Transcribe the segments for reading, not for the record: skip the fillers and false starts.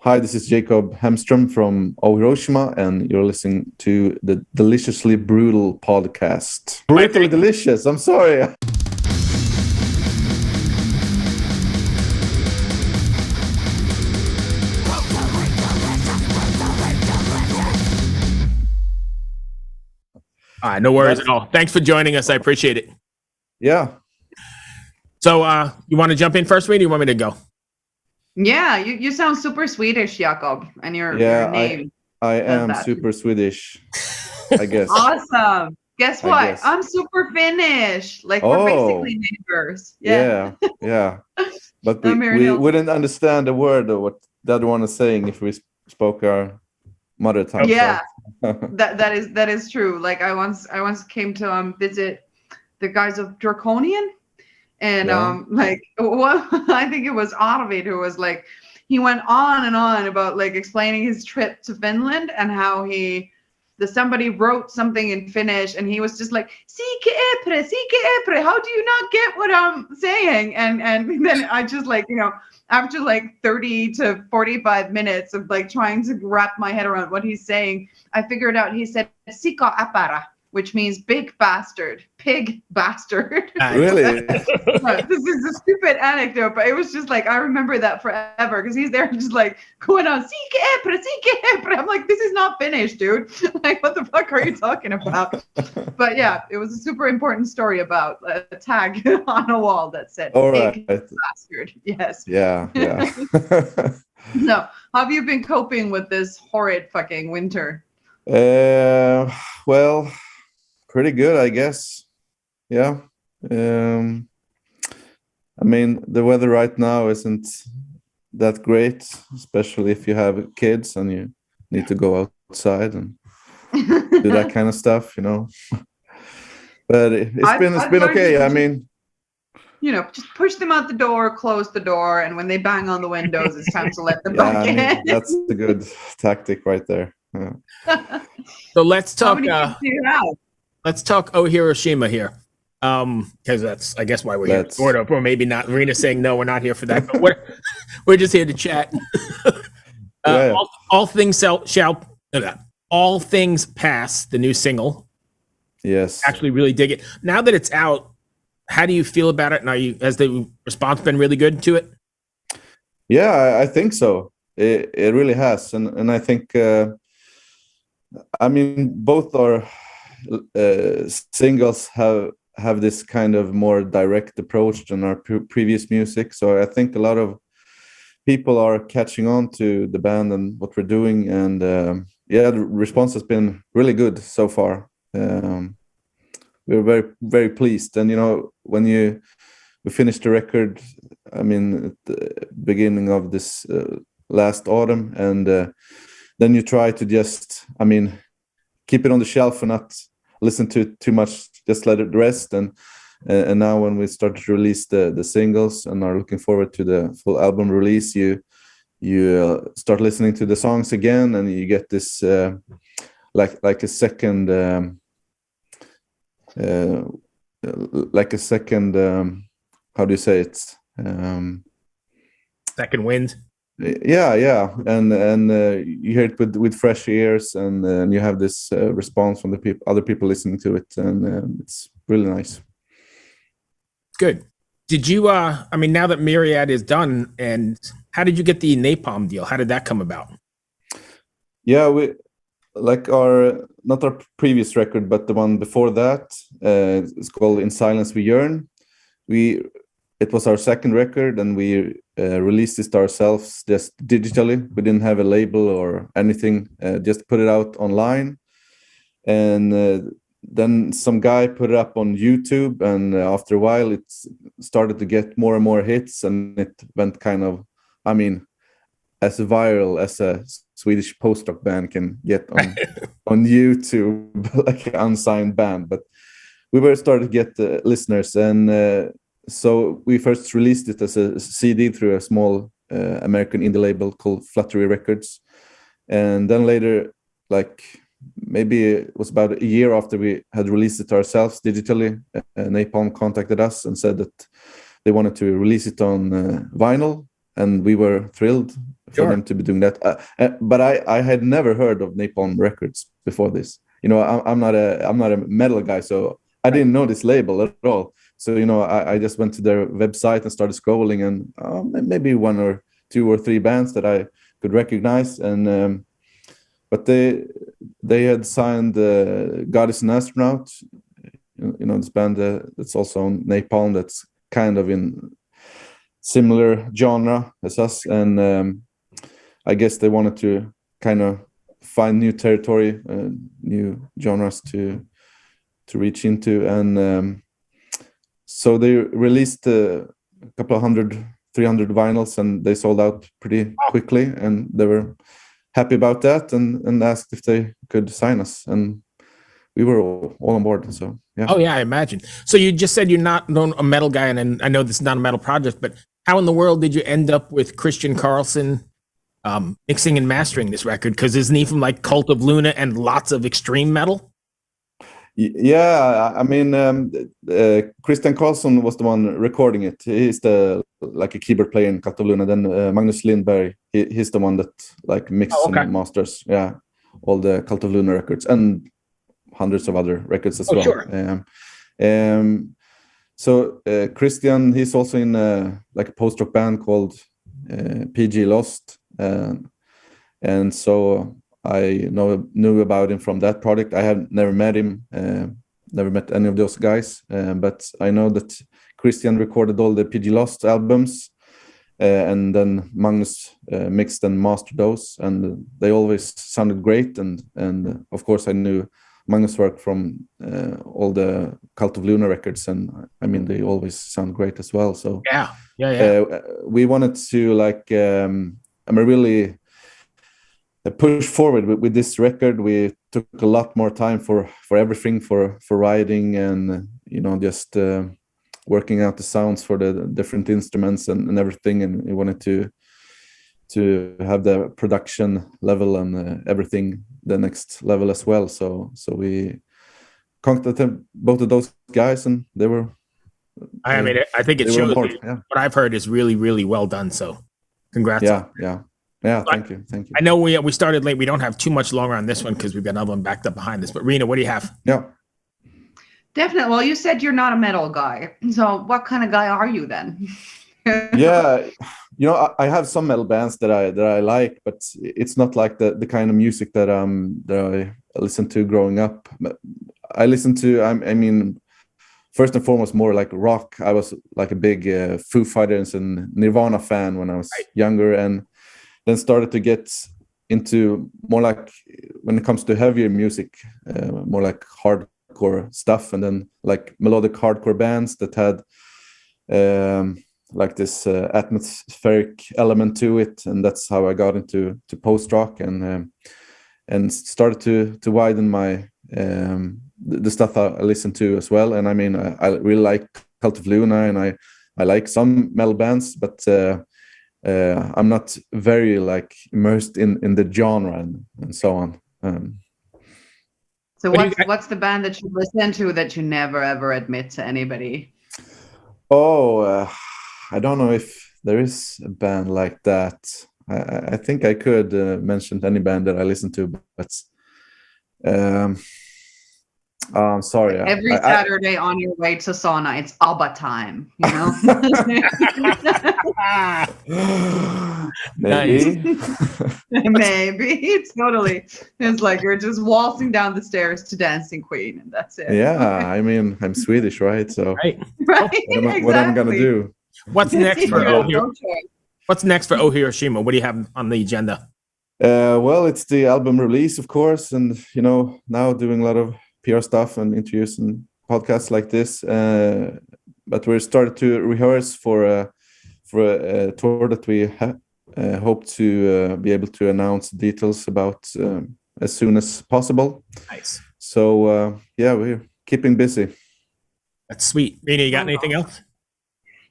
Hi, this is Jakob Hemström from Hiroshima, and you're listening to the Deliciously Brutal podcast. Brutally delicious. I'm sorry. No worries at all. Thanks for joining us. I appreciate it. Yeah. So, you want to jump in first, or do you want me to go? Yeah, you sound super Swedish, Jakob, and your name. I am super Swedish, I guess. Awesome. Guess what? I'm super Finnish. Like, we're basically neighbors. Yeah. But we wouldn't understand a word of what the other one is saying if we spoke our mother tongue. Yeah, so. that is true. Like, I once came to visit the guys of Draconian. And I think it was Arvid who was like, he went on and on about like explaining his trip to Finland and how somebody wrote something in Finnish and he was just like, Sike epre, how do you not get what I'm saying? And then I just like, after like 30 to 45 minutes of like trying to wrap my head around what he's saying, I figured out he said Sika apara, which means big bastard, pig bastard. Really? This is a stupid anecdote, but it was just like, I remember that forever because he's there just like going on, Sike epre. I'm like, this is not Finnish, dude. Like, what the fuck are you talking about? But yeah, it was a super important story about a tag on a wall that said pig bastard. Yes. Yeah. So, how have you been coping with this horrid fucking winter? Well, pretty good, I guess. Yeah. I mean, the weather right now isn't that great, especially if you have kids and you need to go outside and do that kind of stuff, But it's been okay. I mean, just push them out the door, close the door, and when they bang on the windows, it's time to let them back in. That's a good tactic right there. Yeah. So let's talk. How many kids do you have? Let's talk Hiroshima here, because that's, I guess, why we're here. Sort of, or maybe not. Rena's saying no, we're not here for that. But we're just here to chat. All things all things pass. The new single. Yes. Actually, really dig it. Now that it's out, how do you feel about it? And has the response been really good to it? Yeah, I think so. It really has, and I think. I mean, both our singles have this kind of more direct approach than our previous music. So I think a lot of people are catching on to the band and what we're doing. And the response has been really good so far. We're very, very pleased. And, when we finished the record, I mean, at the beginning of this last autumn, and then you try to just, keep it on the shelf and not listen to it too much, just let it rest. And now when we start to release the singles and are looking forward to the full album release, you start listening to the songs again, and you get this like a second how do you say it? Second wind. Yeah, and you hear it with fresh ears, and you have this response from the other people listening to it, and it's really nice. Good. Did you? Now that Myriad is done, and how did you get the Napalm deal? How did that come about? Yeah, we like not our previous record, but the one before that. It's called "In Silence We Yearn." It was our second record, and we released it ourselves just digitally. We didn't have a label or anything, just put it out online. And then some guy put it up on YouTube, and after a while it started to get more and more hits, and it went kind of, as viral as a Swedish post-rock band can get on YouTube, like an unsigned band. But we were starting to get listeners, and so we first released it as a CD through a small American indie label called Fluttery Records. And then later, like maybe it was about a year after we had released it ourselves digitally, Napalm contacted us and said that they wanted to release it on vinyl. And we were thrilled for them to be doing that. But I had never heard of Napalm Records before this. You know, I'm not a metal guy, so I didn't know this label at all. So, you know, I just went to their website and started scrolling, and maybe 1 or 2 or 3 bands that I could recognize. And but they had signed God is an Astronaut. You know, this band that's also on Napalm, that's kind of in similar genre as us. And I guess they wanted to kind of find new territory, new genres to reach into. And so they released a couple of 300 vinyls, and they sold out pretty quickly, and they were happy about that, and asked if they could sign us, and we were all on board. So yeah. Oh yeah, I imagine. So you just said you're not a metal guy, and I know this is not a metal project, but how in the world did you end up with Christian Carlson mixing and mastering this record? Because isn't he from like Cult of Luna and lots of extreme metal? Yeah, I mean, Christian Carlson was the one recording it. He's like a keyboard player in Cult of Luna. Then Magnus Lindberg, he's the one that like mixes and masters, all the Cult of Luna records and hundreds of other records as well. Sure. So Christian, he's also in like a post-rock band called PG Lost, and so I knew about him from that project. I have never met him, never met any of those guys, but I know that Christian recorded all the PG Lost albums, and then Magnus mixed and mastered those, and they always sounded great. And of course I knew Magnus' work from all the Cult of Luna records, and I mean they always sound great as well. So we wanted to like really push forward with this record. We took a lot more time for everything, for writing, and you know, just working out the sounds for the different instruments and everything. And we wanted to have the production level and everything the next level as well. So we contacted both of those guys, and they were. I mean, I think it shows. What I've heard is really, really well done. So, congrats. Yeah, thank you. I know we started late. We don't have too much longer on this one because we've got another one backed up behind us. But Rena, what do you have? Yeah. Definitely. Well, you said you're not a metal guy. So what kind of guy are you then? Yeah, you know, I have some metal bands that I like, but it's not like the kind of music that I listened to growing up. I listened to, I mean, first and foremost, more like rock. I was like a big Foo Fighters and Nirvana fan when I was younger, and then started to get into more like, when it comes to heavier music, more like hardcore stuff, and then like melodic hardcore bands that had like this atmospheric element to it, and that's how I got into post rock, and started to widen my the stuff I listen to as well. And I mean, I really like Cult of Luna, and I like some metal bands, but I'm not very like immersed in the genre and so on. So what's the band that you listen to that you never ever admit to anybody? I don't know if there is a band like that. I think I could mention any band that I listen to, but I'm sorry. Every Saturday on your way to sauna, it's ABBA time, you know? Maybe. Maybe. Totally. It's like you're just waltzing down the stairs to Dancing Queen, and that's it. Yeah, I mean, I'm Swedish, right? So right. What am I gonna do? What's next for What's next for Hiroshima? What do you have on the agenda? Well, it's the album release, of course, and you know, now doing a lot of PR stuff and interviews and podcasts like this. But we're started to rehearse for a tour that we hope to be able to announce details about as soon as possible. Nice. So we're keeping busy. That's sweet. Rena, you got anything else?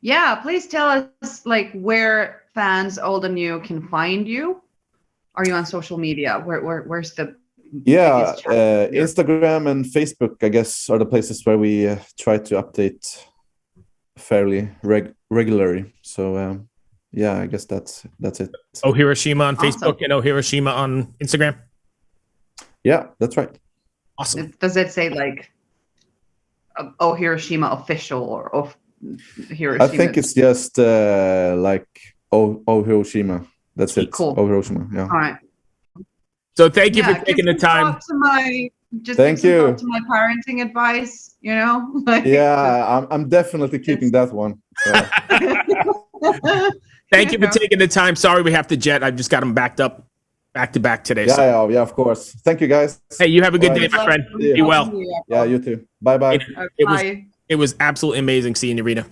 Yeah, please tell us like where fans old and new can find you. Are you on social media? Where's the Instagram and Facebook, I guess, are the places where we try to update fairly regularly. So yeah, I guess that's it. Oh Hiroshima on Awesome. Facebook and Oh Hiroshima on Instagram. Yeah, that's right. Awesome. Does it say like Oh Hiroshima official or Oh Hiroshima? I think it's just like oh Hiroshima. That's it. Cool. Oh Hiroshima. Yeah. All right. So thank you for give taking the some time. thought to my Thank give some you. thought to my parenting advice, you know? Like, Yeah, I'm definitely keeping that one. Yeah. Thank you for know? taking the time. Sorry we have to jet. I've just got them backed up back to back today. Yeah, so. yeah, of course. Thank you, guys. Hey, you have a good All day, right. my friend. Yeah. Be well. Yeah, you too. Bye bye. It was Bye. it was absolutely amazing seeing you, Rita.